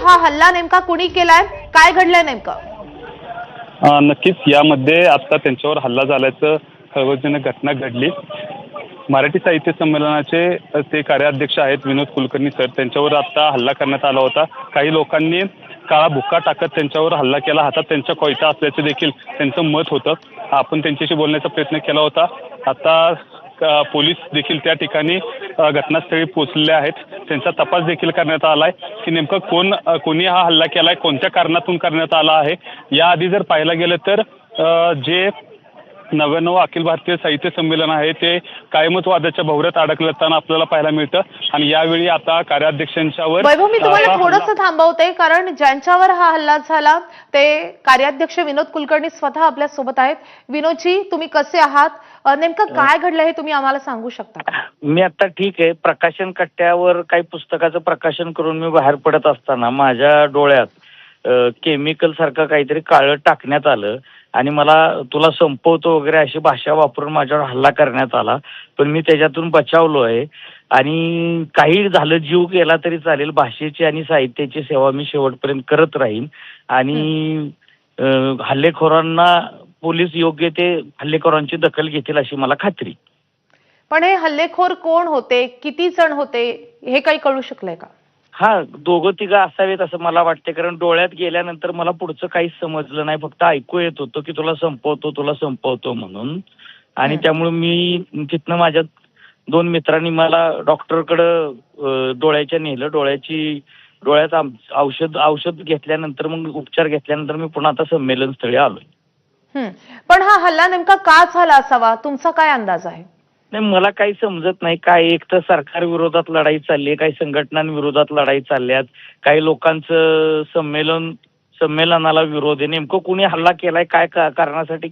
हा हल्ला नेमका कुणी केलाय, काय घडलंय नेमकं? नक्कीच यामध्ये आता त्यांच्यावर हल्ला झाल्याचं खळबळजनक घटना घडली. मराठी साहित्य संमेलनाचे ते कार्याध्यक्ष आहेत विनोद कुलकर्णी सर, त्यांच्यावर आता हल्ला करण्यात आला होता. काही लोकांनी काळा बुक्का टाकत त्यांच्यावर हल्ला केला. हातात त्यांच्या कोयता असल्याचं देखील त्यांचं मत होतं. आपण त्यांच्याशी बोलण्याचा प्रयत्न केला होता. आता पोलीस देखील त्या ठिकाणी घटनास्थळी पोहोचलेले आहेत. त्यांचा तपास देखील करण्यात आला आहे की नेमकं कोणी हा हल्ला केला आहे, कोणत्या कारणातून करण्यात आला आहे. याआधी जर पाहायला गेलं तर जे 99 अखिल भारतीय साहित्य संमेलन आहे ते कायमच वादाच्या भोवऱ्यात अडकलताना आपल्याला पाहायला मिळतं आणि यावेळी आता कार्याध्यक्षांच्यावर वैभव, मी तुम्हाला थोडंसं थांबवते, कारण ज्यांच्यावर हा हल्ला झाला ते कार्याध्यक्ष विनोद कुलकर्णी स्वतः आपल्या सोबत आहेत. विनोदजी, तुम्ही कसे आहात? नेमकं काय घडलं हे तुम्ही आम्हाला सांगू शकता का? मी आता ठीक आहे. प्रकाशन कट्ट्यावर काही पुस्तकाचं प्रकाशन करून मी बाहेर पडत असताना माझ्या डोळ्यात केमिकल सारखं काहीतरी काळं टाकण्यात आलं आणि मला तुला संपवतो वगैरे अशी भाषा वापरून माझ्यावर हल्ला करण्यात आला. पण मी त्याच्यातून बचावलो आहे आणि काही झालं, जीव गेला तरी चालेल, भाषेची आणि साहित्याची सेवा मी शेवटपर्यंत करत राहीन आणि हल्लेखोरांना पोलीस योग्य ते हल्लेखोरांची दखल घेतील अशी मला खात्री. पण हे हल्लेखोर कोण होते, किती जण होते, हे काही कळू शकलंय का? हा, दोघं तिघं असावेत असं मला वाटते, कारण डोळ्यात गेल्यानंतर मला पुढचं काहीच समजलं नाही. फक्त ऐकू येत होतं की तुला संपवतो म्हणून. आणि त्यामुळे मी तिथनं माझ्या 2 मित्रांनी मला डॉक्टरकडं डोळ्याच्या नेलं. डोळ्यात औषध घेतल्यानंतर, मग उपचार घेतल्यानंतर मी पुन्हा आता संमेलन स्थळी आलोय. पण हा हल्ला नेमका का झाला असावा, तुमचा काय अंदाज आहे? नाही, मला काही समजत नाही. काय, एक तर सरकार विरोधात लढाई चालली आहे, काही संघटनांविरोधात लढाई चालल्यात, काही लोकांचं संमेलनाला विरोध आहे. नेमकं कुणी हल्ला केलाय, काय कारणासाठी